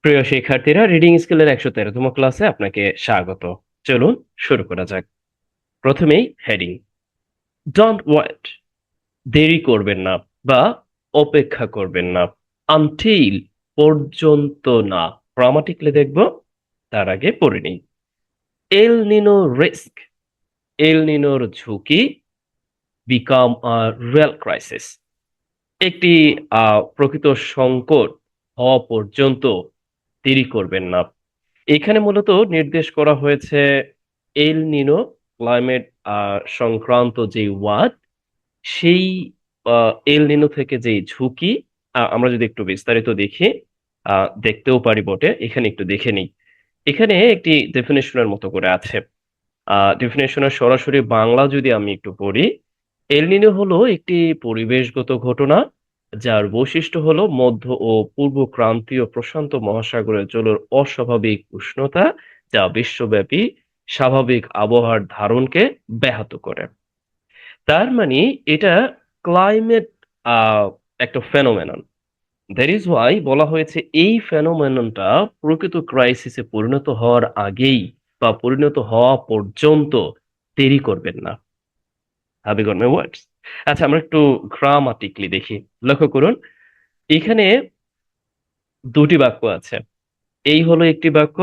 প্রিয় শিক্ষার্থীরা, রিডিং স্কুলের ১১৩তম ক্লাসে আপনাকে স্বাগত। চলুন শুরু করা যাক। প্রথমেই হেডিং, ডোন্ট ওয়েট, দেরি করবেন না বা অপেক্ষা করবেন না। আনটিল, পর্যন্ত না। গ্রামাটিক্যালি দেখব, তার আগে পড়ে নিই। এল নিনো রিস্ক, এল নিনোর ঝুঁকি, বিকাম আ রিয়েল ক্রাইসিস, একটি প্রকৃত সংকট হওয়া পর্যন্ত দেরি করবেন না। এখানে মূলত নির্দেশ করা হয়েছে এল নিনো ক্লাইমেট সংক্রান্ত যে ওয়ার্ড, সেই এল নিনো থেকে যে ঝুঁকি। আমরা যদি একটু বিস্তারিত দেখি, দেখতেও পারি বটে, এখানে একটু দেখে নিই। এখানে একটি ডেফিনেশনের মতো করে আছে। ডেফিনেশনের সরাসরি বাংলা যদি আমি একটু পড়ি, এল নিনো হলো একটি পরিবেশগত ঘটনা যার বৈশিষ্ট্য হলো মধ্য ও পূর্ব ক্রান্তীয় প্রশান্ত মহাসাগরের জলের অস্বাভাবিক উষ্ণতা, যা বিশ্বব্যাপী স্বাভাবিক আবহাওয়ার ধারণকে ব্যাহত করে। তার মানে এটা ক্লাইমেট একটা ফেনোমেনন। দ্যাট ইজ ওয়াই বলা হয়েছে এই ফেনোমেননটা প্রকৃত ক্রাইসিসে পরিণত হওয়ার আগেই বা পরিণত হওয়া পর্যন্ত দেরি করবেন না। Have you got my words? আচ্ছা, আমরা একটু গ্রামাটিক্যালি দেখি। লক্ষ্য করুন, এখানে দুটি বাক্য আছে। এই হলো একটি বাক্য।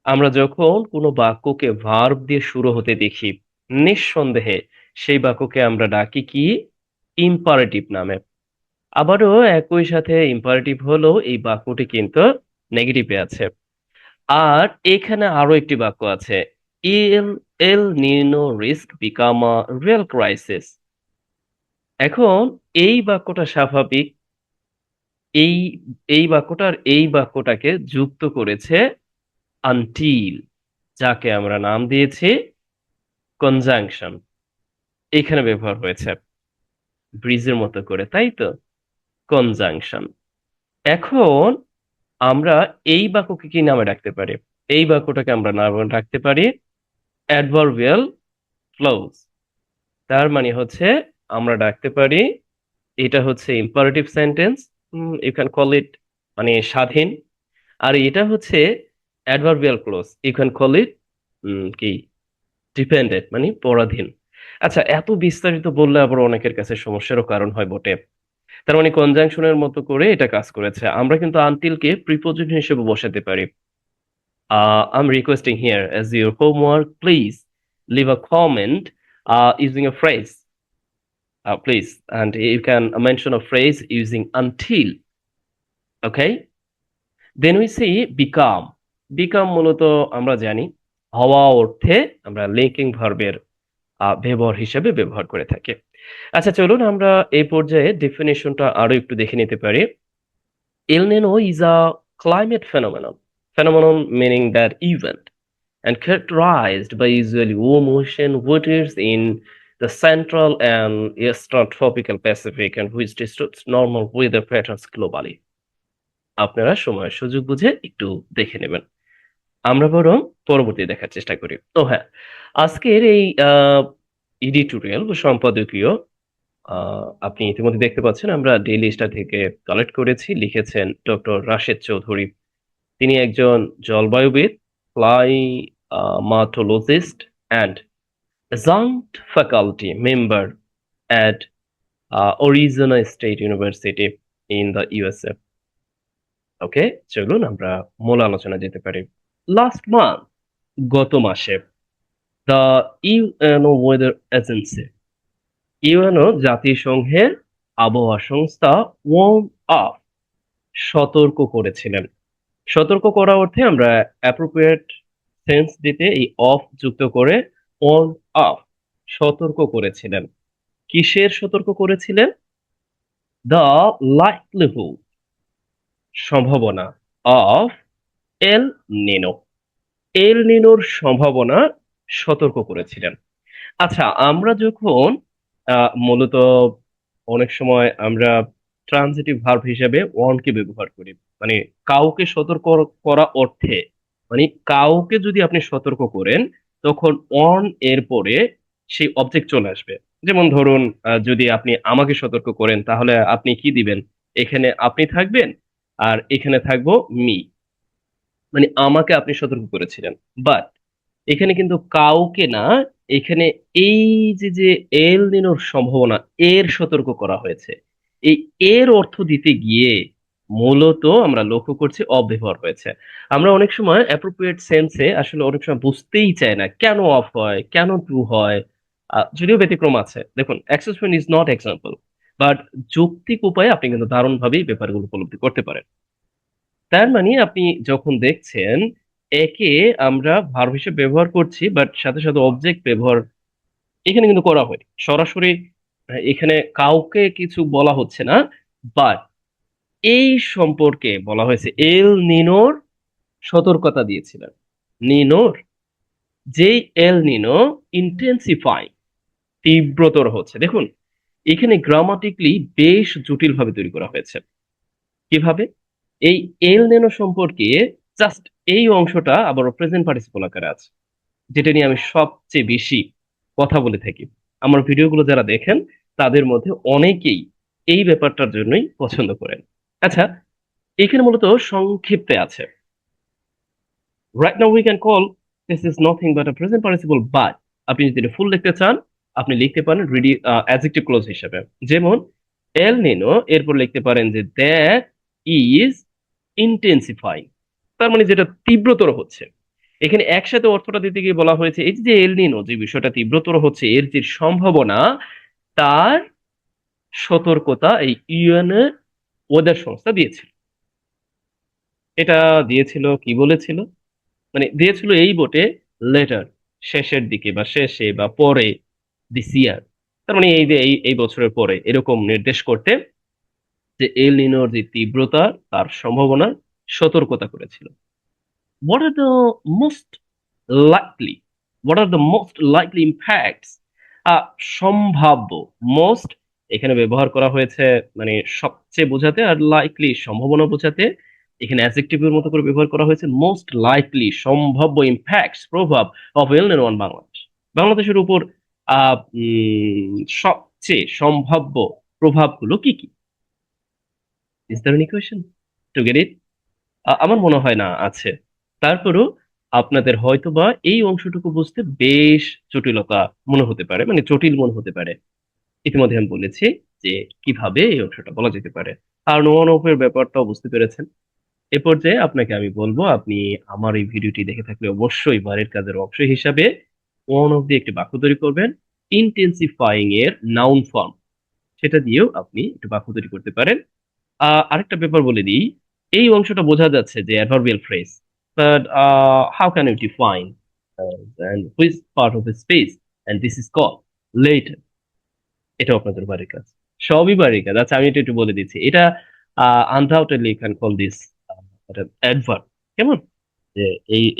আমরা যখন কোনো বাক্যকে ভার্ব দিয়ে শুরু হতে দেখি, নিঃসন্দেহে সেই বাক্যকে আমরা ডাকি কি? ইম্পারেটিভ নামে। আবারও একই সাথে ইম্পারেটিভ হলো এই বাক্যটি কিন্তু নেগেটিভে আছে। আর এখানে আরো একটি বাক্য আছে, El El Nino risk become a real crisis. এখন এই বাক্যটা স্বাভাবিক। এই এই বাক্যটার এই বাক্যটাকে যুক্ত করেছে আনটিল, যাকে আমরা নাম দিয়েছি কনজাংশন। এখানে ব্যবহার হয়েছে ব্রিজের মতো করে, তাই তো? কনজাংশন। এখন আমরা এই বাক্যকে কি নামে ডাকতে পারি? এই বাক্যটাকে আমরা নামে ডাকতে পারি অ্যাডভার্বিয়াল ক্লজ। তার মানে হচ্ছে আমরা ডাকতে পারি, এটা হচ্ছে imperative sentence, you can call it, মানে স্বাধীন। আর এটা হচ্ছে adverbial clause, you can call it কি, ডিপেন্ডেন্ট, মানে পরাধীন। আচ্ছা, এত বিস্তারিত বললে আবার অনেকের কাছে সমস্যারও কারণ হয় বটে। তার মানে কনজাংশনের মতো করে এটা কাজ করেছে। আমরা কিন্তু আনটিলকে প্রিপোজিশন হিসেবে বসাতে পারি। I'm requesting here as your homework, please leave a comment using a phrase, please, and you can mention a phrase using until. Okay, then we see become. Become মূলত আমরা জানি হওয়া অর্থে আমরা লিঙ্কিং ভার্বের ব্যবহার হিসেবে ব্যবহার করে থাকি। আচ্ছা, চলুন আমরা এই পর্যায়ে ডেফিনেশনটা আরো একটু দেখে নিতে পারি। El Nino is a climate phenomenon. Phenomenon meaning that event, and characterized by usually warm ocean waters in the central and eastern tropical Pacific, and which disrupts normal weather patterns globally. আপনারা সময় সুযোগ বুঝে একটু দেখে নেবেন। আমরা বরং পরবর্তী দেখার চেষ্টা করি। ও হ্যাঁ, আজকের এই এডিটোরিয়াল বা সম্পাদকীয় আপনি ইতিমধ্যে দেখতে পাচ্ছেন, আমরা ডেইলি স্টার থেকে কালেক্ট করেছি। লিখেছেন ডক্টর রাশেদ চৌধুরী। তিনি একজন জলবায়ুবিদ, ক্লাইমাটোলজিস্ট and adjunct faculty member at Arizona State University in the USA. ওকে, চলুন আমরা মূল আলোচনা যেতে পারি। লাস্ট মান্থ, গত মাসে, the UNO weather agency, UNO জাতিসংঘের আবহাওয়া সংস্থা, ওয়ার্ন আপ, সতর্ক করেছিলেন। সতর্ক করা অর্থে আমরা অ্যাপ্রোপ্রিয়েট সেন্স দিতে এই অফ যুক্ত করে ওয়ার্ন আপ, সতর্ক করেছিলেন। কিসের সতর্ক করেছিলেন? দ্য লাইকলিহুড, সম্ভাবনা, অফ এল নিনো, এল নিনোর সম্ভাবনা সতর্ক করেছিলেন। আচ্ছা, আমরা যখন মূলত অনেক সময় আমরা ট্রানজিটিভ ভার্ব হিসেবে ওয়ার্ন কে ব্যবহার করি, মানে কাউকে সতর্ক করা অর্থে, মানে কাউকে যদি আপনি সতর্ক করেন, তখন ওয়ার্ন এর পরে সেই অবজেক্ট চলে আসবে। যেমন ধরুন, যদি আপনি আমাকে সতর্ক করেন, তাহলে আপনি কি দিবেন? এখানে আপনি থাকবেন আর এখানে থাকবো মি। মানে আমাকে আপনি সতর্ক করেছিলেন, বাট এখানে কিন্তু কাউকে না, এখানে এই যে এল নিনোর সম্ভাবনা, এর সতর্ক করা হয়েছে। এই এর অর্থ দিতে গিয়ে মূলত আমরা লক্ষ্য করছি অফ ব্যবহার হয়েছে। আমরা অনেক সময় অ্যাপ্রোপ্রিয়েট সেন্সে আসলে অনেক সময় বুঝতেই চাই না কেন অফ হয়, কেন টু হয়। যদিও ব্যতিক্রম আছে, দেখুন অ্যাক্সেসমেন্ট ইজ নট এক্সাম্পল, বাট যৌক্তিক উপায়ে আপনি কিন্তু দারুণভাবেই ব্যাপারগুলো উপলব্ধি করতে পারেন। তার মানে আপনি যখন দেখছেন একে আমরা ভার্ব হিসেবে ব্যবহার করছি, বাট সাথে সাথে অবজেক্ট ব্যবহার এখানে কিন্তু করা হয় সরাসরি। এখানে কাউকে কিছু বলা হচ্ছে না, বাট এই সম্পর্কে বলা হয়েছে এল নিনোর সতর্কতা দিয়েছিলেন। নিনোর, যেই এল নিনো ইন্টেন্সিফাই, তীব্রতর হচ্ছে। দেখুন এখানে গ্রামাটিকলি বেশ জটিল ভাবে তৈরি করা হয়েছে। কিভাবে? এই এল নেনো সম্পর্কে জাস্ট এই অংশটা আবার প্রেজেন্ট পার্টিসিপল আকারে আছে, যেটা নিয়ে আমি সবচেয়ে বেশি কথা বলে থাকি। আমার ভিডিওগুলো যারা দেখেন তাদের মধ্যে অনেকেই এই ব্যাপারটার জন্যই পছন্দ করেন। আচ্ছা, এখানে মূলত সংক্ষিপ্তে আছে, right now we can call this is nothing but a present participle, but আপনি যদি এটা ফুল লিখতে চান আপনি লিখতে পারেন রিডি অ্যাডজেক্টিভ ক্লোজ হিসেবে। যেমন এল নিনো, এরপর লিখতে পারেন যে দ্যাট ইজ ইন্টেন্সিফাইং, তার মানে যেটা তীব্রতর হচ্ছে। এখানে একসাথে অর্থটা দিতে গিয়ে বলা হয়েছে এই যে এল নিনো, যে বিষয়টা তীব্রতর হচ্ছে এর যে সম্ভাবনা, তার সতর্কতা এই ইউএনএ ওয়েদার সংস্থা দিয়েছিল। এটা দিয়েছিল কি বলেছিল, মানে দিয়েছিল এই বোটে লেটার, শেষের দিকে বা শেষে বা পরে, দিস ইয়ার, তার মানে এই যে এই বছরের পরে, এরকম নির্দেশ করতে যে এল নিনোর যে তীব্রতা, তার সম্ভাবনা সতর্কতা করেছিল। what are the most likely what are the most likely impacts? সম্ভাব্য, মোস্ট এখানে ব্যবহার করা হয়েছে মানে সবচেয়ে বোঝাতে, আর লাইকলি সম্ভাবনা বোঝাতে এখানে অ্যাডজেক্টিভের মতো করে ব্যবহার করা হয়েছে। মোস্ট লাইকলি, সম্ভাব্য ইম্প্যাক্টস, প্রভাব অফ এল অন বাংলাদেশ, বাংলাদেশের উপর সবচেয়ে সম্ভাব্য প্রভাবগুলো কি কি? Is there any question to get it? আমার মনে হয় না আছে। তারপরও আপনাদের হয়তোবা এই অংশটুকু বুঝতে বেশ জটিলতা মনে হতে পারে, মানে জটিল মনে হতে পারে। ইতিমধ্যে আমি বলেছি যে কিভাবে এই অংশটা বলা যেতে পারে। আর ওয়ান অফ এর ব্যাপারটাও বুঝতে পেরেছেন। এ পর্যায়ে আপনাকে আমি বলবো, আপনি আমার এই ভিডিওটি দেখে থাকলে অবশ্যই বাড়ির কাজের অংশ হিসাবে ওয়ান অফ দিয়ে একটি বাক্য তৈরি করবেন। ইন্টেন্সিফাইং এর নাউন ফর্ম, সেটা দিয়েও আপনি একটু বাক্য তৈরি করতে পারেন। আরেকটা ব্যাপার বলে দিই, এই অংশটা বোঝা যাচ্ছে যে adverbial phrase, but how can you define and which part of the space and this is called later? এটাও আপনাদের বাড়ির কাজ, সবই বাড়ির কাজ। আচ্ছা আমি এটা একটু বলে দিচ্ছি, এটা undoubtedly can call this adverb. কেমন? যে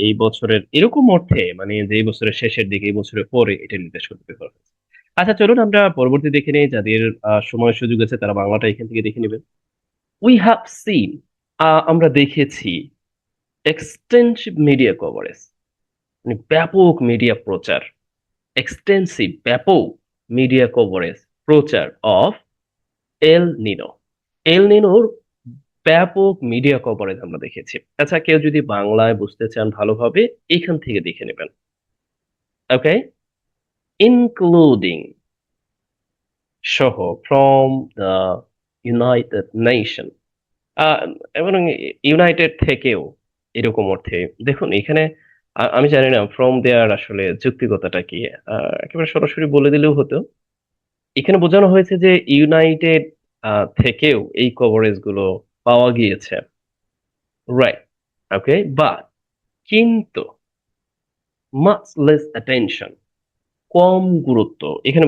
এই বছরের এরকম অর্থে, মানে যে এই বছরের শেষের দিকে, এই বছরের পরে এটা নির্দেশ করতে ব্যবহার হয়েছে। আচ্ছা চলুন আমরা পরবর্তী দেখে নেই, যাদের সময় সুযোগ আছে তারা বাংলাটা এখান থেকে দেখে নেবেন। উই হ্যাভ সিন, আমরা দেখেছি এক্সটেন্সিভ মিডিয়া কভারেজ, মানে ব্যাপক মিডিয়া প্রচার, এক্সটেন্সিভ ব্যাপক মিডিয়া কভারেজ প্রচার অফ এল নিনো, এল নিনোর ব্যাপক মিডিয়া কভারেজ আমরা দেখেছি। আচ্ছা কেউ যদি বাংলায় বুঝতে চান ভালোভাবে, এখান থেকে দেখে নেবেন। ওকে, ইনক্লুডিং, সহ, ফ্রম দ্য ইউনাইটেড নেশন, এবং ইউনাইটেড থেকেও, এরকম অর্থে। দেখুন এখানে আমি জানি না ফ্রম দেয়ার আসলে যৌক্তিকতাটা কি। একেবারে সরাসরি বলে দিলেও হতো। এখানে বোঝানো হয়েছে যে ইউনাইটেড থেকেও এই কভারেজ গুলো পাওয়া গিয়েছে, রাইট? ওকে, বাট কিন্তু মাচ লেস অ্যাটেনশন, কম গুরুত্ব, এখানে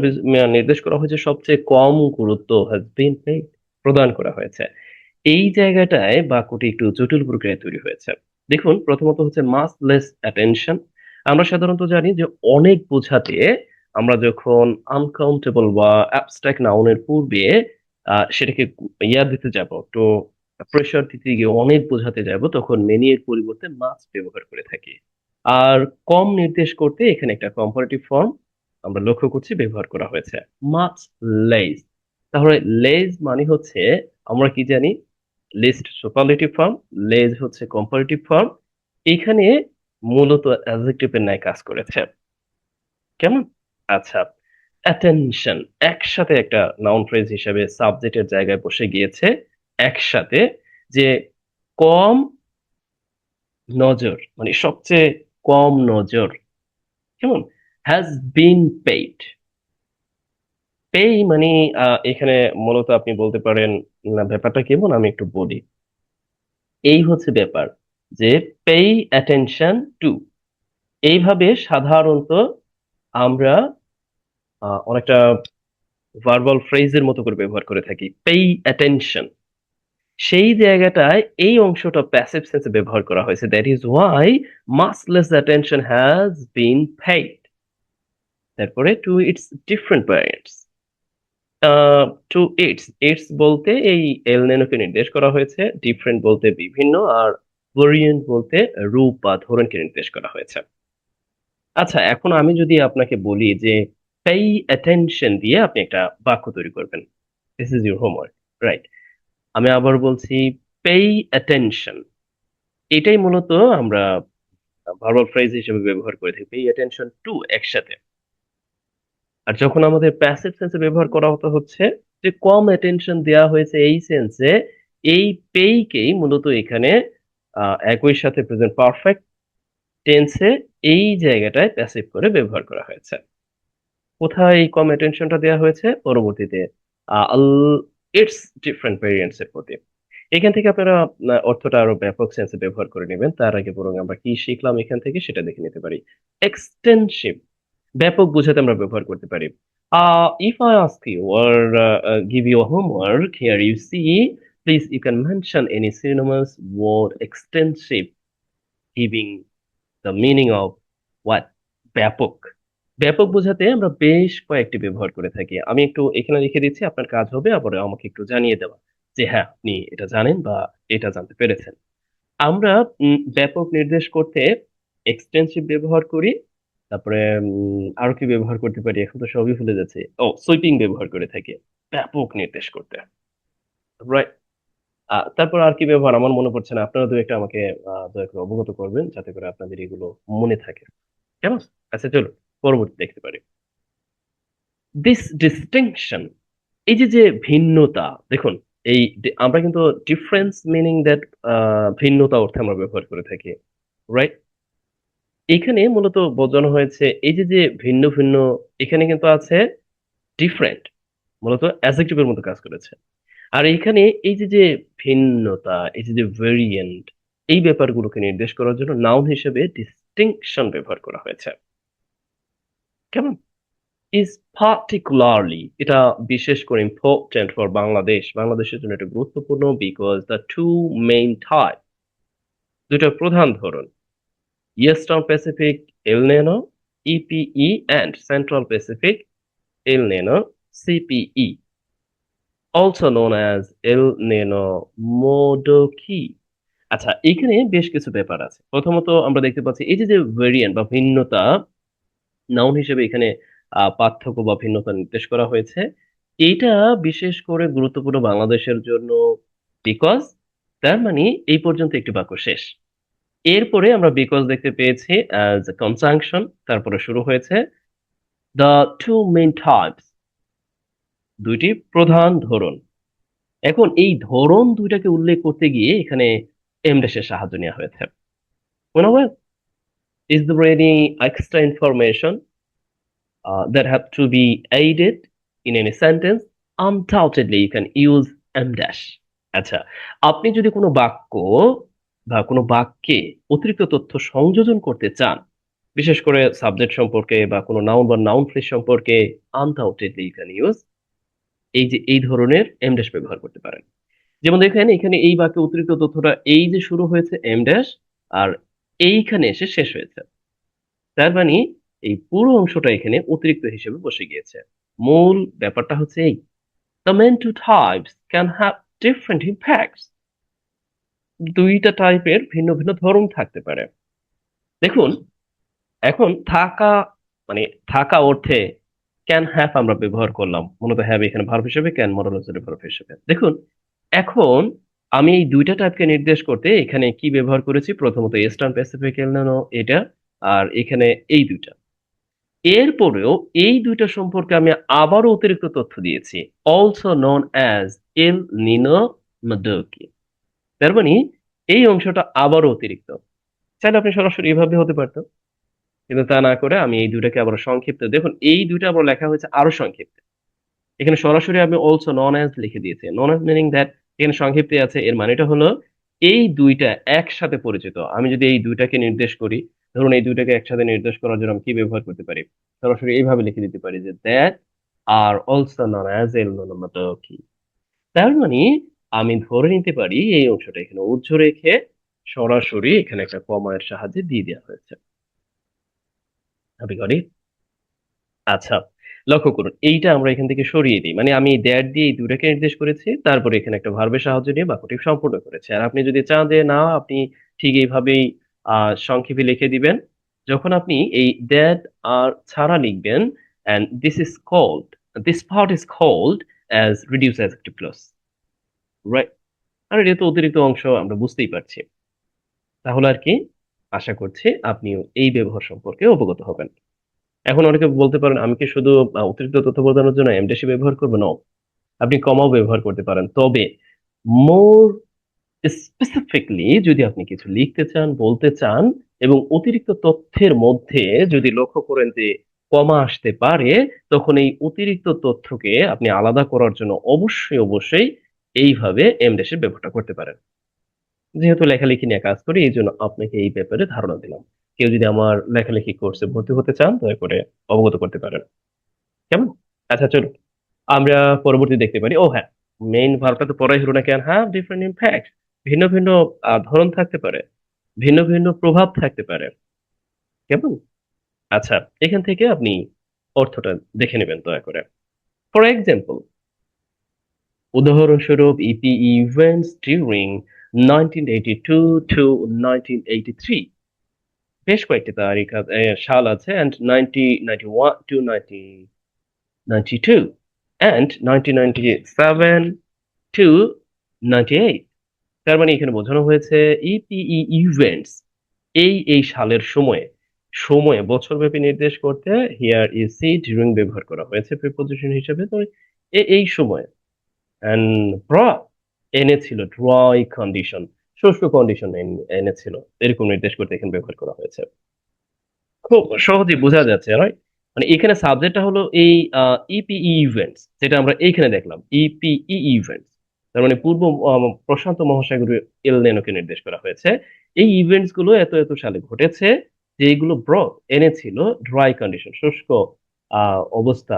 নির্দেশ করা হয়েছে সবচেয়ে কম গুরুত্ব হ্যাজ বিন পেড, প্রদান করা হয়েছে। এই জায়গাটায় বাক্যটি একটু জটিল প্রক্রিয়ায় তৈরি হয়েছে। দেখুন প্রথমত হচ্ছে মাস লেস অ্যাটেনশন। আমরা সাধারণত জানি যে অনেক বোঝাতে আমরা যখন আনকাউন্টেবল বা অ্যাবস্ট্রাক্ট নাউনের পূর্বে সেটাকে দিতে যাব, তো প্রেশার দিতে গিয়ে অনেক বোঝাতে যাব, তখন মেনি এর পরিবর্তে মাস ব্যবহার করে থাকি। আর কম নির্দেশ করতে এখানে একটা কম্পারেটিভ ফর্ম আমরা লক্ষ্য করছি ব্যবহার করা হয়েছে, মাচ লেস। তাহলে লেস মানে হচ্ছে, আমরা কি জানি, লিস্ট সুপারলেটিভ ফর্ম, লেজ হচ্ছে কম্পারেটিভ ফর্ম। এখানে মূলত অ্যাডজেক্টিভের ন্যায় কাজ করেছে। কেমন? আচ্ছা, অ্যাটেনশন একসাথে একটা নাউন ফ্রেজ হিসেবে সাবজেক্টের জায়গায় বসে গিয়েছে একসাথে, যে কম নজর, মানে সবচেয়ে কম নজর। কেমন? Has been paid. পেই মানে এখানে মূলত আপনি বলতে পারেন, না ব্যাপারটা কেমন আমি একটু বলি। এই হচ্ছে ব্যাপার, যে পেই অ্যাটেনশন টু, এইভাবে সাধারণত আমরা অনেকটা ভার্বাল ফ্রেজের মতো করে ব্যবহার করে থাকি, পেই অ্যাটেনশন। সেই জায়গাটায় এই অংশটা প্যাসিভ সেন্সে ব্যবহার করা হয়েছে, that is why much less attention has been paid. তারপরে to its different variants. To its, its বলতে এই এল নেনোকে নির্দেশ করা হয়েছে, ডিফারেন্ট বলতে বিভিন্ন, আর ভেরিয়েন্ট বলতে রূপ বা ধরনকে নির্দেশ করা হয়েছে। আচ্ছা, এখন আমি যদি আপনাকে বলি যে পেই অ্যাটেনশন দিয়ে আপনি একটা বাক্য তৈরি করবেন, this is your homework, right? আমি আবার বলছি, পেই অ্যাটেনশন, এটাই মূলত আমরা ভার্বাল ফ্রেজ হিসেবে ব্যবহার করে থাকি, পেই অ্যাটেনশন টু একসাথে। আর যখন আমাদের প্যাসিভ সেন্সে ব্যবহার করা হতো হচ্ছে যে কম অ্যাটেনশন দেওয়া হয়েছে এই সেন্সে, এই পেইকেই মূলত এখানে একই সাথে প্রেজেন্ট পারফেক্ট টেন্সে এই জায়গাটায় প্যাসিভ করে ব্যবহার করা হয়েছে। কোথায় এই কম অ্যাটেনশনটা দেওয়া হয়েছে? পরবর্তীতে ইটস ডিফারেন্ট ভেরিয়েন্টস এর প্রতি। এখান থেকে আপনারা অর্থটা আরো ব্যাপক সেন্সে ব্যবহার করে নেবেন, তার আগে বরং আমরা কি শিখলাম এখান থেকে সেটা দেখে নিতে পারি। এক্সটেনসিভ, ব্যাপক বোঝাতে আমরা ব্যবহার করতে পারি। If I ask you or give you a homework, here you see, please you can mention any synonymous word extensive giving the meaning of what? ব্যাপক। ব্যাপক বোঝাতে আমরা বেশ কয়েকটি ব্যবহার করে থাকি। আমি একটু এখানে লিখে দিচ্ছি, আপনার কাজ হবে আবার আমাকে একটু জানিয়ে দেওয়া যে হ্যাঁ আপনি এটা জানেন বা এটা জানতে পেরেছেন। আমরা ব্যাপক নির্দেশ করতে এক্সটেন্সিভ ব্যবহার করি। তারপরে আরো কি ব্যবহার করতে পারি, এখন তো সবই ভুলে যাচ্ছে। ও, সুইপিং ব্যবহার করে থাকি ব্যাপক নির্দেশ করতে, রাইট? তারপর আর কি ব্যবহার আমার মনে পড়ছে না, আপনারা দু একটা আমাকে দয়া করে অবগত করবেন যাতে করে আপনাদের এগুলো মনে থাকে। কেমন? আচ্ছা চলো পরবর্তী দেখতে পারি। দিস ডিস্টিংশন, এই যে যে ভিন্নতা, দেখুন এই আমরা কিন্তু ডিফারেন্স মিনিং দ্যাট, ভিন্নতা অর্থে আমরা ব্যবহার করে থাকি, রাইট? এখানে মূলত বোঝানো হয়েছে এই যে যে ভিন্ন ভিন্ন, এখানে কিন্তু আছে ডিফারেন্ট, মূলত অ্যাডজেক্টিভের মতো কাজ করেছে। আর এখানে এই যে যে ভিন্নতা, এই যে যে ভেরিয়েন্ট, এই ব্যাপারগুলোকে নির্দেশ করার জন্য নাউন হিসেবে ডিস্টিংশন ব্যবহার করা হয়েছে। কেমন? ইজ পার্টিকুলারলি, এটা বিশেষ করে ইম্পর্টেন্ট ফর বাংলাদেশ, বাংলাদেশের জন্য এটা গুরুত্বপূর্ণ, because the two main type, দুটো প্রধান ধরন, eastern Pacific El Nino EPE and central Pacific El Nino CPE, also known as El Nino Modoki. আচ্ছা, এখানে বেশ কিছু ব্যাপার আছে। প্রথমত আমরা দেখতে পাচ্ছি এই যে যে ভেরিয়েন্ট বা ভিন্নতা, নাউন হিসেবে এখানে পার্থক্য বা ভিন্নতা নির্দেশ করা হয়েছে। এইটা বিশেষ করে গুরুত্বপূর্ণ বাংলাদেশের জন্য, বিকজ, তার মানে এই পর্যন্ত একটি বাক্য শেষ। এরপরে আমরা বিকজ দেখতে পেয়েছি অ্যাজ কনজাংশন, তারপরে শুরু হয়েছে দ্য টু মেইন টাইপস, দুইটি প্রধান ধরন। এখন এই ধরন দুইটাকে উল্লেখ করতে গিয়ে এখানে এমডেসের সাহায্য নেওয়া হয়েছে। মনে হয়, is there any extra information that have to be added in any sentence? Undoubtedly you can use em dash. আচ্ছা, আপনি যদি কোনো বাক্য বা কোনো বাক্যে অতিরিক্ত তথ্য সংযোজন করতে চান, বিশেষ করে সাবজেক্ট সম্পর্কে বা কোনো নাউন বা নাউন ফ্রেজ সম্পর্কে, আনডাউটেডলি ইউ ক্যান ইউজ এই যে এই ধরনের এম ড্যাশ ব্যবহার করতে পারেন। যেমন দেখেন এখানে এই বাক্যে অতিরিক্ত তথ্যটা এই যে শুরু হয়েছে এম ড্যাশ, আর এইখানে এসে শেষ হয়েছে, তার মানে এই পুরো অংশটা এখানে অতিরিক্ত হিসেবে বসে গিয়েছে। মূল ব্যাপারটা হচ্ছে এই, the main two types can have different impacts, দুইটা টাইপের ভিন্ন ভিন্ন ধরন থাকতে পারে। দেখুন, এখন থাকা, মানে থাকা অর্থে ক্যান হ্যাভ আমরা ব্যবহার করলাম, মূলত হ্যাভ এখানে ভার্ব হিসেবে, ক্যান মডাল অক্সিলারি ভার্ব হিসেবে। দেখুন, এখন আমি এই দুইটা টাইপকে নির্দেশ করতে এখানে কি ব্যবহার করেছি, প্রথমত ইস্টার্ন প্যাসিফিক এল নিনো এটা, আর এখানে এই দুইটা। এরপরেও এই দুইটা সম্পর্কে আমি আবারও অতিরিক্ত তথ্য দিয়েছি, অলসো নন অ্যাজ এল নিনো মাদোকি। তার মানে এই অংশটা আবারও অতিরিক্ত। চাইলে আপনি সরাসরি এভাবে হতে পারতো, কিন্তু তা না করে আমি এই দুইটাকে আবার সংক্ষিপ্ত, দেখুন এই দুইটা আবার লেখা হয়েছে আরো সংক্ষিপ্ত। এখানে সরাসরি আমি অলসো নন অ্যাজ লিখে দিয়েছি, নন অ্যাজ মিনিং দ্যাট এখানে সংক্ষিপ্তে আছে, এর মানেটা হলো এই দুইটা একসাথে পরিচিত। আমি যদি এই দুইটাকে নির্দেশ করি, ধরুন এই দুইটাকে একসাথে নির্দেশ করার জন্য আমি কি ব্যবহার করতে পারি, সরাসরি এইভাবে লিখে দিতে পারি যে that are also known as El কি। তার মানে আমি ধরে নিতে পারি এই অংশটা এখানে উজ্জ্ব রেখে সরাসরি এখানে একটা কমায়ের সাহায্যে দিয়ে দেওয়া হয়েছে। আমি করি। আচ্ছা, লক্ষ্য করুন এইটা আমরা এখান থেকে সরিয়ে দিই, মানে আমি দ্যাট দিয়ে এই দুটাকে নির্দেশ করেছি, তারপরে এখানে একটা ভার্বের সাহায্য নিয়ে বাক্যটি সম্পূর্ণ করেছি। আর আপনি যদি চান যে না আপনি ঠিক এইভাবেই সংক্ষেপে লিখে দিবেন, যখন আপনি এই দ্যাট আর ছাড়া লিখবেন, and this is called, this part is called as reduced adjective clause, right? আর এটা তো অতিরিক্ত অংশ, আমরা বুঝতেই পারছি। তাহলে আর কি, আশা করছি আপনিও এই ব্যবহার সম্পর্কে অবগত হবেন। এখন অনেকে বলতে পারেন আমি কি শুধু অতিরিক্ত তথ্য বোঝানোর জন্য এমডেসি ব্যবহার করবো? না, আপনি কমাও ব্যবহার করতে পারেন, তবে মোর স্পেসিফিকলি যদি আপনি কিছু লিখতে চান, বলতে চান, এবং অতিরিক্ত তথ্যের মধ্যে যদি লক্ষ্য করেন যে কমা আসতে পারে, তখন এই অতিরিক্ত তথ্যকে আপনি আলাদা করার জন্য অবশ্যই অবশ্যই এইভাবে এমডেসের ব্যবহারটা করতে পারেন। যেহেতু লেখালেখি নিয়ে কাজ করি, এই জন্য আপনাকে এই ব্যাপারে ধারণা দিলাম। কেউ যদি আমার লেখালেখি কোর্সে ভর্তি হতে চান, দয়া করে অবগত করতে পারেন। কেমন? আচ্ছা চলুন আমরা পরবর্তী দেখতে পারি। ও হ্যাঁ, মেইন ভার্বটা তো পড়াই হলো না, ক্যান হ্যাভ ডিফারেন্ট ইম্প্যাক্ট, ভিন্ন ভিন্ন ধরন থাকতে পারে, ভিন্ন ভিন্ন প্রভাব থাকতে পারে। কেমন? আচ্ছা, এখান থেকে আপনি অর্থটা দেখে নেবেন দয়া করে। ফর এক্সাম্পল, উদাহরণস্বরূপ ইপি ইভেন্টস ডিউরিং 1982 to 1983, বেশ কয়েকটি তারিখ সাল আছে, and 1991 to 1992 and 1997 to 98। তার মানে এখানে বোঝানো হয়েছে ইপিই ইভেন্টস এই এই সালের সময়ে, সময়ে বছরব্যাপী নির্দেশ করতে হিয়ার ইজ সি ডিউরিং ব্যবহার করা হয়েছে প্রিপোজিশন হিসেবে। তো এই সময়ে এন্ড ব্রট এনেছিল ড্রাই কন্ডিশন, শুষ্ক কন্ডিশন এনেছিল, এরকম নির্দেশ করতে এখানে ব্যবহার করা হয়েছে। খুব সহজেই বোঝা যাচ্ছে, রাইট? মানে এখানে সাবজেক্টটা হলো এই ইপিই ইভেন্টস, যেটা আমরা এইখানে দেখলাম ইপিই ইভেন্টস। তার মানে পূর্ব প্রশান্ত মহাসাগরীয় এল নেনোকে নির্দেশ করা হয়েছে। এই ইভেন্টস গুলো এত এত সালে ঘটেছে, যেগুলো এনেছিল ড্রাই কন্ডিশন, শুষ্ক অবস্থা,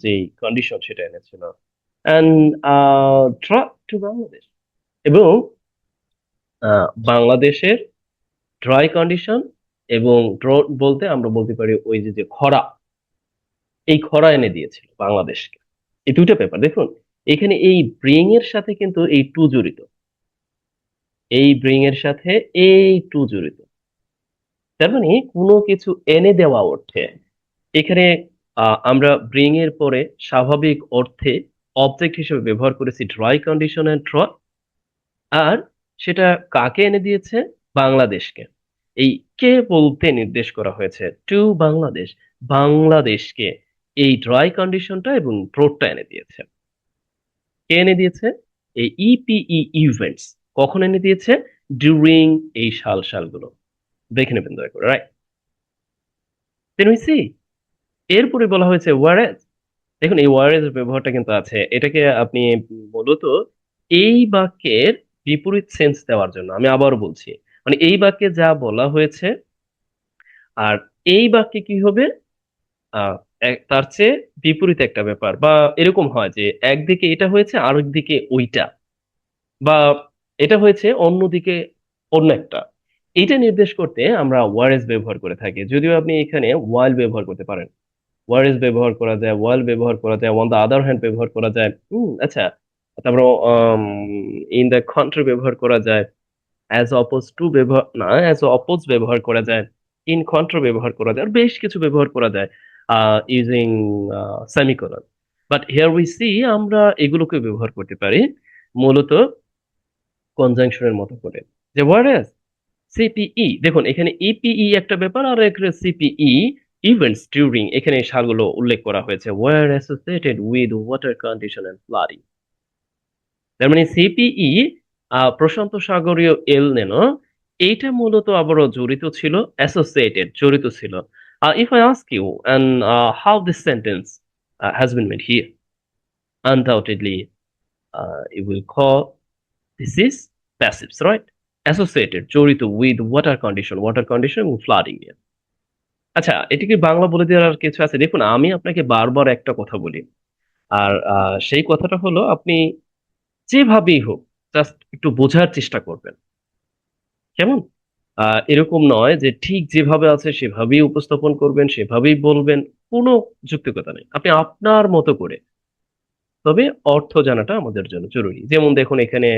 যে কন্ডিশন সেটা এনেছিল। অ্যান্ড টু বাংলাদেশ, এবং বাংলাদেশের ড্রাই কন্ডিশন এবং ড্রট বলতে আমরা বলতে পারি ওই যে যে খরা, এই খরা এনে দিয়েছিল বাংলাদেশকে। এই দুইটা পেপার দেখুন, এখানে এই ব্রিং এর সাথে কিন্তু এই টু জড়িত, এই ব্রিং এর সাথে এই টু জড়িত। তার মানে কোনো কিছু এনে দেওয়া অর্থে এখানে আমরা ব্রিং এর পরে স্বাভাবিক অর্থে অবজেক্ট হিসেবে ব্যবহার করেছি ড্রাই কন্ডিশন এন্ড ড্র, আর সেটা কাকে এনে দিয়েছে? বাংলাদেশকে। এই কে বলতে নির্দেশ করা হয়েছে টু বাংলাদেশ, বাংলাদেশকে এই ড্রাই কন্ডিশনটা এবং ড্রোটটা এনে দিয়েছে। কে এনে দিয়েছে? এই ইপিই ইভেন্টস কখন এনে দিয়েছে? ডিউরিং এই সালগুলো, দেখে নেবেন দয়া করে, রাইট? দেন উই সি, এরপরে বলা হয়েছে ওয়ারেজ। দেখুন এই ওয়ারেজ ব্যবহারটা কিন্তু আছে, এটাকে আপনি মূলত এই বাক্যের বিপরীত সেন্স দেওয়ার জন্য, আমি আবারও বলছি, মানে এই বাক্যে যা বলা হয়েছে আর এই বাক্যে কি হবে, আহ তার চেয়ে বিপরীত একটা ব্যাপার, বা এরকম হয় যে একদিকে এটা হয়েছে আরেক দিকে ওইটা, বা এটা হয়েছে অন্যদিকে অন্য একটা। এটা নির্দেশ করতে আমরা ওয়ারেজ ব্যবহার করে থাকি, যদিও আপনি এখানে ওয়াইল ব্যবহার করতে পারেন। ওয়ারেজ ব্যবহার করা যায়, ওয়াইল ব্যবহার করা যায়, অন দ্য আদার হ্যান্ড ব্যবহার করা যায়। আচ্ছা, তারপর ইন দ্য কন্ট্রি ব্যবহার করা যায়, অ্যাজ অপোজ টু ব্যবহার না, অ্যাজ অপোজ ব্যবহার করা যায়, ইন কন্ট্রা ব্যবহার করা যায়, আর বেশ কিছু ব্যবহার করা যায় using semicolon. But here we see আমরা এগুলোকে ব্যবহার করতে পারি মূলত কনজাংশনের মতো করে, যে whereas সিপিই, দেখুন এখানে ইপিই একটা ব্যাপার, আর এখানে সিপিই ইভেন্টস ডিউরিং, এখানে এই সালগুলো উল্লেখ করা হয়েছে, were associated with water condition and flooding. তার মানে সিপিই, প্রশান্ত সাগরীয় এল নেনো, এইটা মূলত আবারও জড়িত ছিল, অ্যাসোসিয়েটেড জড়িত ছিল। If I ask you and how this sentence has been made here, undoubtedly you will call this is passives, right? Associated, জড়িত উইথ ওয়াটার কন্ডিশন এবং ফ্লাডিং নিয়ে। আচ্ছা, এটা কি বাংলা বলে দেওয়ার আর কিছু আছে? দেখুন, আমি আপনাকে বারবার একটা কথা বলি, আর সেই কথাটা হলো, আপনি যেভাবেই হোক জাস্ট একটু বোঝার চেষ্টা করবেন, কেমন? এরকম নয় যে ঠিক যেভাবে আছে সেভাবেই উপস্থাপন করবেন, সেভাবেই বলবেন, কোনো যুক্তিকতা নেই। আপনি আপনার মতো করে, তবে অর্থ জানাটা আমাদের জন্য জরুরি। যেমন দেখুন, এখানে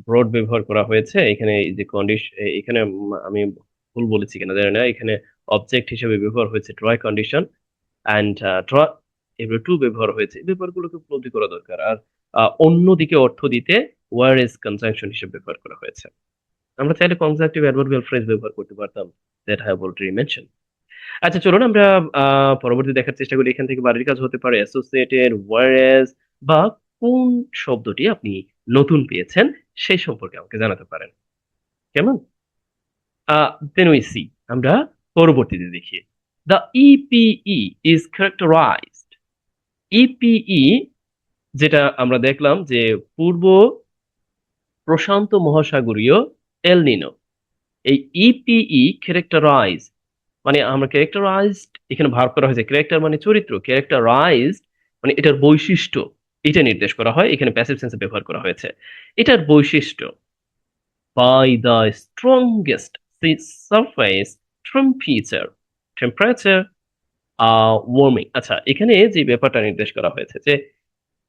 ব্রড ব্যবহার করা হয়েছে, এখানে এই যে কন্ডিশন, এখানে আমি ভুল বলেছি কিনা জানি না, এখানে অবজেক্ট হিসেবে ব্যবহার হয়েছে ড্রয় কন্ডিশন, অ্যান্ড ড্র এবার টু ব্যবহার হয়েছে। এই ব্যাপারগুলোকে উপলব্ধি করা দরকার। আর অন্যদিকে অর্থ দিতে ওয়ার ইজ কনজাংশন হিসেবে ব্যবহার করা হয়েছে। আমরা চাইলে কনজাংটিভ অ্যাডভার্বিয়াল ফ্রেজ ব্যবহার করতে পারতাম, দ্যাট হ্যাভ অলরেডি মেনশন। আচ্ছা, চলুন আমরা পরবর্তী দেখার চেষ্টা করি। এখান থেকে বাড়ির কাজ হতে পারে অ্যাসোসিয়েটেড, ওয়ারেস, বা কোন শব্দটি আপনি নতুন পেয়েছেন সেই সম্পর্কে আমাকে জানাতে পারেন, কেমন? দেন উই সি, আমরা পরবর্তীতে দেখি। দ্য ইপিই ইজ ক্যারেক্টারাইজড, ইপিই যেটা আমরা দেখলাম যে পূর্ব প্রশান্ত মহাসাগরীয় এল নিনো, এই ইপিই ক্যারেক্টারাইজ, মানে আমরা ক্যারেক্টারাইজড, এখানে ভার্ব করা হয়েছে, ক্যারেক্টার মানে চরিত্র, ক্যারেক্টারাইজড মানে এটার বৈশিষ্ট্য, এটা নির্দেশ করা হয়, এখানে প্যাসিভ সেন্সে ব্যবহার করা হয়েছে। এটার বৈশিষ্ট্য, by the strongest sea surface temperature, temperature warming. আচ্ছা, এখানে যে ব্যাপারটা নির্দেশ করা হয়েছে যে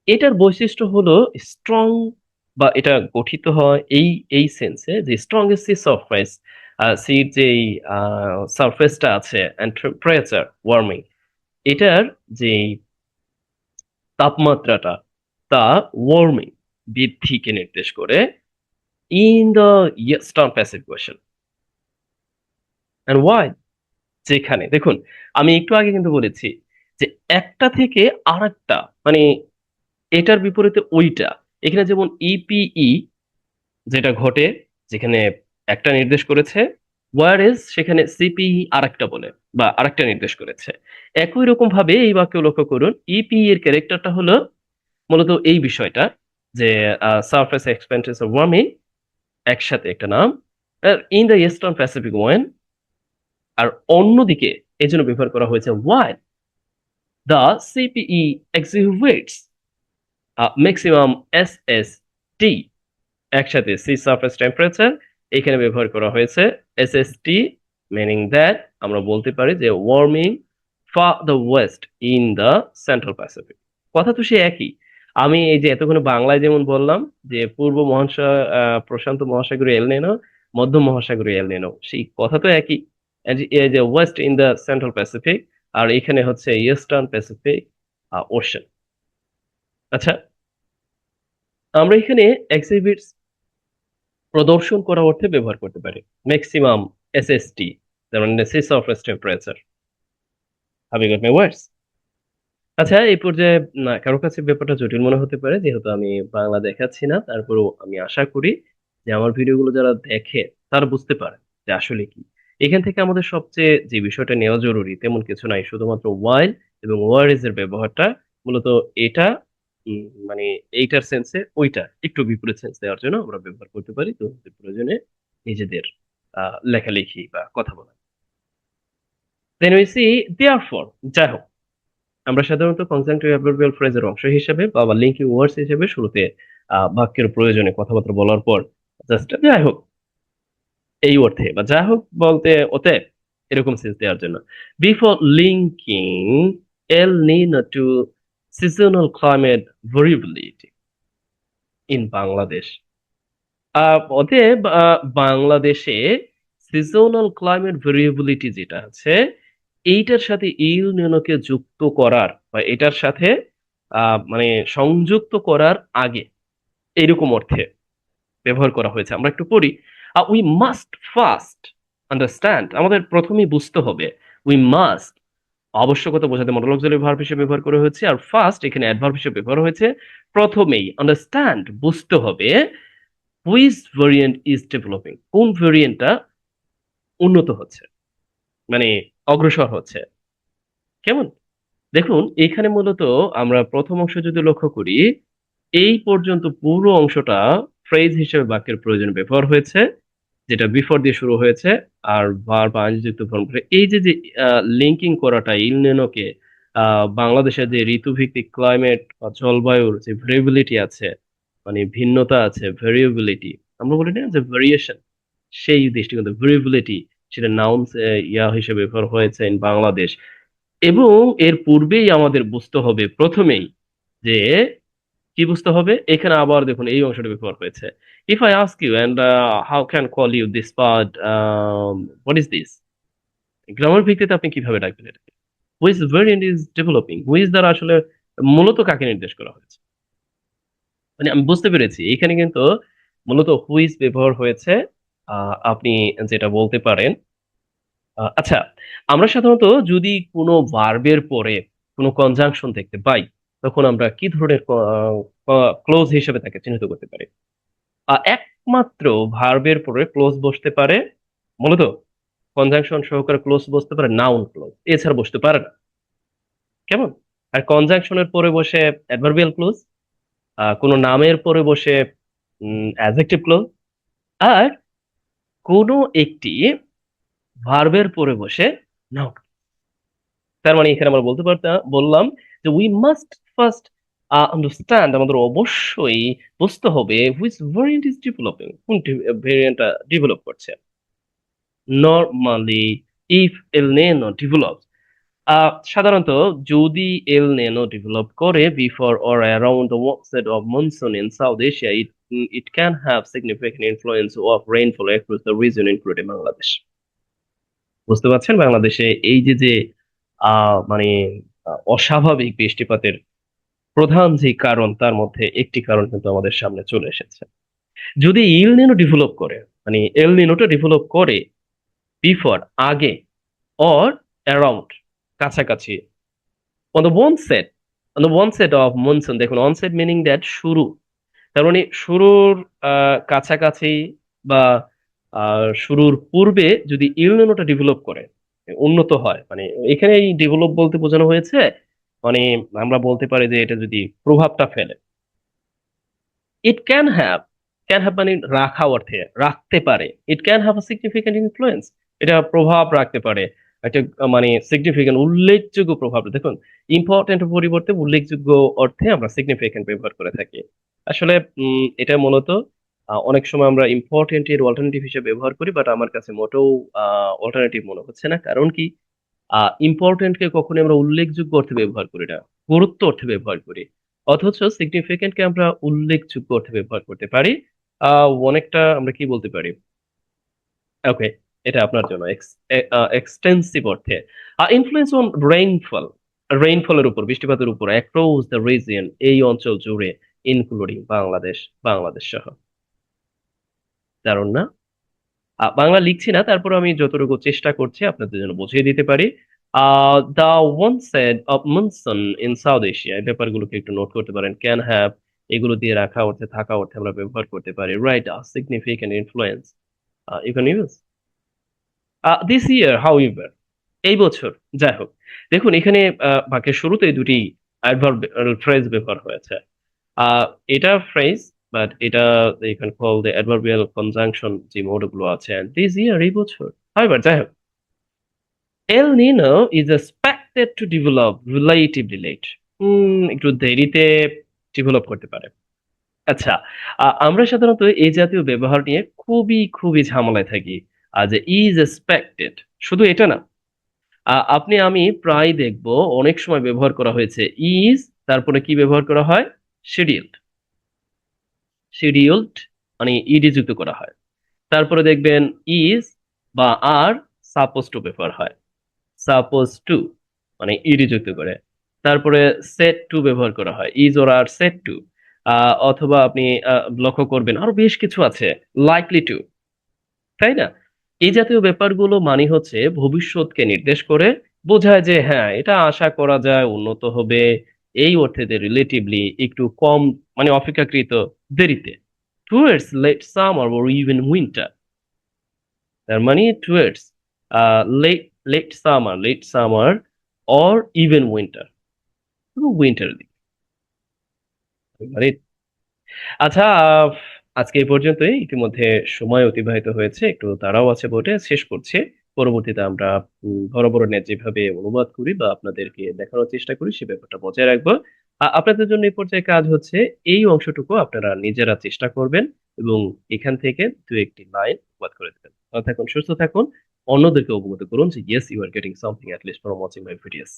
এটার বৈশিষ্ট্য হলো স্ট্রং, বা এটা গঠিত হয় এই এই সেন্সে যে স্ট্রংগেস্ট সি সারফেস, সির যে সারফেসটা আছে, এন্ড টেম্পারেচার ওয়ার্মিং, এটার যে তাপমাত্রাটা, তা ওয়ার্মিং, বৃদ্ধিকে নির্দেশ করে, in the eastern Pacific ocean. And why, যেখানে দেখুন, আমি একটু আগে কিন্তু বলেছি যে একটা থেকে আরেকটা, মানে এটার বিপরীতে ওইটা, এখানে যেমন ইপিই যেটা ঘটে, যেখানে একটা নির্দেশ করেছে, ওয়ারেস সেখানে সিপিই আরেকটা বলে বা আরেকটা নির্দেশ করেছে। একই রকম ভাবে এই বাক্য লক্ষ্য করুন, ইপিই এর ক্যারেক্টারটা হলো মূলত এই বিষয়টা, যে সারফেস এক্সপেন্সেস অফ ওয়ার্মিং, একসাথে একটা নাম, in the eastern Pacific when, আর অন্যদিকে এই জন্য ব্যবহার করা হয়েছে while the CPE exhibits maximum S S T, একসাথে সি সারফেস টেম্পারেচার, এখানে ব্যবহার করা হয়েছে এসএসটি, মিনিং দ্যাট আমরা বলতে পারি যে warming for the West in the central Pacific. কথা তো সে একই। আমি এই যে এতক্ষণ বাংলায় যেমন বললাম যে পূর্ব প্রশান্ত মহাসাগরীয় এল নিনো, মধ্য মহাসাগরীয় এল নিনো, সেই কথা তো একই। এই যে west in the central Pacific, আর এখানে হচ্ছে ইস্টার্ন প্যাসিফিক ওশেন। আচ্ছা, আমরা এখানে এক্সিবিটস প্রদর্শন করা অর্থে ব্যবহার করতে পারি ম্যাক্সিমাম এসএসটি, যেমন sea surface temperature. Have you got my words? আচ্ছা, এই পর্যায়ে না কারো কাছে ব্যাপারটা জটিল মনে হতে পারে, যেহেতু আমি বাংলা দেখাচ্ছি না, তারপরেও আমি আশা করি যে আমার ভিডিওগুলো যারা দেখে তারা বুঝতে পারে যে আসলে কি। এখান থেকে আমাদের সবচেয়ে যে বিষয়টা নেওয়া জরুরি তেমন কিছু নাই, শুধুমাত্র ওয়াইল এবং ওয়ার ইজ এর ব্যবহারটা মূলত এটা, মানে এইটার সেন্সে ওইটা একটু বিপরীত সেন্স দেওয়ার জন্য আমরা ব্যবহার করতে পারি, তো প্রয়োজনে নিজেদের লেখালেখি বা কথা বলা। দেন উই সি দেয়ারফর, যাই হোক, আমরা সাধারণত কনজাংটিভ অ্যাডভার্বিয়াল ফ্রেজের অংশ হিসেবে বা লিঙ্কিং ওয়ার্ডস হিসেবে শুরুতে বাক্যের প্রয়োজনে কথাবার্তা বলার পর জাস্ট যাই হোক এই অর্থে, বা যাই হোক বলতে ওতে এরকম সেন্স দেওয়ার জন্য, before linking El Nino to seasonal climate variability in Bangladesh. অতএব বাংলাদেশে সিজনাল ক্লাইমেট ভেরিয়েবিলিটি যেটা আছে, এইটার সাথে ইল নিনোকে যুক্ত করার বা এটার সাথে মানে সংযুক্ত করার আগে, এরকম অর্থে ব্যবহার করা হয়েছে আমরা একটু পড়ি। উই মাস্ট ফার্স্ট আন্ডারস্ট্যান্ড, আমাদের প্রথমেই বুঝতে হবে। উই মাস্ট আবশ্যকতা বোঝাতে মনোলজিক্যাল ভার্ব হিসেবে ব্যবহার করা হয়েছে, আর ফার্স্ট এখানে অ্যাডভার্ব হিসেবে ব্যবহার হয়েছে। প্রথমেই আন্ডারস্ট্যান্ড বুঝতে হবে হুইচ ভেরিয়েন্ট ইজ ডেভেলপিং, কোন ভেরিয়েন্টটা উন্নত হচ্ছে, মানে অগ্রসর হচ্ছে। কেমন? দেখুন এখানে মূলত আমরা প্রথম অংশ যদি লক্ষ্য করি, এই পর্যন্ত পুরো অংশটা ফ্রেজ হিসেবে বাক্যের প্রয়োজনে ব্যবহার হয়েছে, যেটা বিফোর দিয়ে শুরু হয়েছে আর ভার্ব আইনযুক্ত ফর্ম করে। এই যে যে লিঙ্কিং করাটা ইল নিনোকে বাংলাদেশের যে ঋতুভিত্তিক ক্লাইমেট বা জলবায়ুর যে ভেরিয়েবিলিটি আছে, মানে ভিন্নতা আছে, ভেরিয়েবিলিটি আমরা বলি না যে ভেরিয়েশন, সেই দৃষ্টিকোণ ভেরিয়েবিলিটি, সেটা নাউন ইয়া হিসেবে ব্যবহার হয়েছে ইন বাংলাদেশ। এবং এর পূর্বেই আমাদের বুঝতে হবে প্রথমেই যে কি বুঝতে হবে, এখানে আবার দেখুন এই অংশটা ব্যবহার হয়েছে। If I ask you and how can call you this part, what is this, grammar ভিত্তিতে আপনি কিভাবে ডাকবেন এটাকে? Which variant is developing, which দ্বারা আসলে মূলত কাকে নির্দেশ করা হয়েছে? মানে আমি বুঝতে পেরেছি এখানে কিন্তু মূলত হুইচ ব্যবহার হয়েছে। আপনি যেটা বলতে পারেন, আচ্ছা, আমরা সাধারণত যদি কোনো ভার্বের পরে কোনো কনজাংশন দেখতে পাই, তখন আমরা কি ধরনের ক্লোজ হিসেবে তাকে চিহ্নিত করতে পারি? একমাত্র ভার্বের পরে ক্লোজ বসতে পারে, মূলত কনজাংশন সহকারে ক্লোজ বসতে পারে নাউন ক্লোজ, এছাড়া বসতে পারে না। কেমন? আর কনজাংশনের পরে বসে অ্যাডভার্বিয়াল ক্লোজ, কোনো নামের পরে বসে অ্যাডজেক্টিভ ক্লোজ, আর কোনো একটি ভার্বের পরে বসে নাউন। তার মানে এখানে আমরা বলতে পারতাম, বললাম যে উই মাস্ট ফার্স্ট আন্ডারস্ট্যান্ড, আমাদের অবশ্যই বুঝতে হবে হুইচ ভেরিয়েন্ট ইজ ডেভেলপিং, কোন ভেরিয়েন্টটা ডেভেলপ করছে। নর্মালি ইফ এল নেনো ডেভেলপস, সাধারণত যদি এল নেনো ডেভেলপ করে before or around the onset of monsoon in South Asia, it can have significant influence of rainfall across the region including Bangladesh. বুঝতে পারছেন বাংলাদেশে এই যে যে মানে অস্বাভাবিক বৃষ্টিপাতের প্রধান যে কারণ, তার মধ্যে একটি কারণ কিন্তু আমাদের সামনে চলে এসেছে। যদি ইল নিনো ডেভেলপ করে, মানে এল নিনোটা ডেভেলপ করে বিফোর আগে, অর অ্যারাউন্ড কাছাকাছি, on the one set, on the one set of monsoon, দেখুন অনসেট মিনিং দ্যাট শুরু, তার মানে শুরুর কাছাকাছি বা শুরুর পূর্বে যদি ইল নিনোটা ডেভেলপ করে, উন্নত হয়, মানে এখানে এই ডেভেলপ বলতে বোঝানো হয়েছে, মানে আমরা বলতে পারি যে এটা যদি প্রভাবটা ফেলে, ইট ক্যান হ্যাভ মানে রাখা অর্থে রাখতে পারে, it can have a significant influence, এটা প্রভাব রাখতে পারে, একটা মানে সিগনিফিক্যান্ট উল্লেখযোগ্য প্রভাব। দেখুন ইম্পর্টেন্ট পরিবর্তে উল্লেখযোগ্য অর্থে আমরা সিগনিফিক্যান্ট ব্যবহার করে থাকি। আসলে এটা মূলত অনেক সময় আমরা ইম্পর্টেন্ট এর অল্টারনেটিভ হিসেবে ব্যবহার করি, বাট আমার কাছে মোটেও অল্টারনেটিভ মনে হচ্ছে না। কারণ কি, ইম্পর্টেন্ট কে কখনোই আমরা উল্লেখযোগ্য অর্থে ব্যবহার করি না, গুরুত্ব অর্থে ব্যবহার করি। অথচ সিগনিফিকেন্ট কে আমরা উল্লেখযোগ্য অর্থে ব্যবহার করতে পারি। অনেকটা আমরা কি বলতে পারি, ওকে, এটা আপনার জন্য এক্সটেন্সিভ অর্থে ইনফ্লুয়েন্স অন রেইনফল, রেইনফলের উপর, বৃষ্টিপাতের উপর অ্যাক্রস দ্য রিজিয়ন, এই অঞ্চল জুড়ে, ইনক্লুডিং বাংলাদেশ, বাংলাদেশ সহ। দারুণ না? বাংলা লিখছি না, তারপর আমি যতটুকু চেষ্টা করছি আপনাদের জন্য বুঝিয়ে দিতে পারি। The onset of monsoon in South Asia, এই ব্যাপারগুলোকে একটু নোট করতে পারেন। ক্যান হ্যাভ, এগুলো দিয়ে রাখা অর্থে, থাকা অর্থে আমরা ব্যবহার করতে পারি। Right, a significant influence, you can use this year however, এই বছর, যাই হোক। দেখুন এখানে বাক্যের শুরুতেই দুটি অ্যাডভার্ব ফ্রেজ ব্যবহার হয়েছে। আহ এটা ফ্রেজ, বাট এটা you can call the adverbial conjunction যে মোডগুলো আছে, দিস ইয়ার, এই বছর। হাউএভার, যাই হোক, El Nino is expected to develop relatively late, একটু দেরিতে ডেভেলপ করতে পারে। আচ্ছা, আমরা সাধারণত এই জাতীয় ব্যবহার নিয়ে খুবই খুবই ঝামেলায় থাকি। যে ইজ এক্সপেক্টেড, শুধু এটা না, আপনি আমি প্রায় দেখব অনেক সময় ব্যবহার করা হয়েছে ইজ, তারপরে কি ব্যবহার করা হয়, শিডিউলড, শিডিউলড মানে ইডি যুক্ত করা হয়। তারপরে দেখবেন ইজ বা আর সাপোজ টু ব্যবহার হয়, সাপোজ টু মানে ইডি যুক্ত করে। তারপরে সেট টু ব্যবহার করা হয়, is or are set to. অথবা আপনি লক্ষ্য করবেন আরো বেশ কিছু আছে, লাইকলি টু, তাই না? এই জাতীয় ব্যাপারগুলো মানে হচ্ছে ভবিষ্যৎকে নির্দেশ করে, বোঝায় যে হ্যাঁ এটা আশা করা যায় উন্নত হবে, এই অর্থে যে রিলেটিভলি একটু কম, মানে অপেক্ষাকৃত দেরিতে। Towards late summer or even winter, তার মানে towards late late summer or even winter, winter দিকে, মানে। আচ্ছা, আজকে এই পর্যন্তই। ইতিমধ্যে সময় অতিবাহিত হয়েছে, একটু তাড়াও আছে বটে, শেষ করছি। পরবর্তীতে আমরা বরাবর ন্যায় যেভাবে অনুবাদ করি বা আপনাদেরকে দেখানোর চেষ্টা করি সে ব্যাপারটা বজায় রাখবো। আপনাদের জন্য এই পর্যায়ে কাজ হচ্ছে এই অংশটুকু আপনারা নিজেরা চেষ্টা করবেন এবং এখান থেকে দু একটি লাইন অনুবাদ করে দেবেন। ভালো থাকুন, সুস্থ থাকুন, অন্যদেরকে অবগত করুন যে yes you are getting something at least from watching my videos.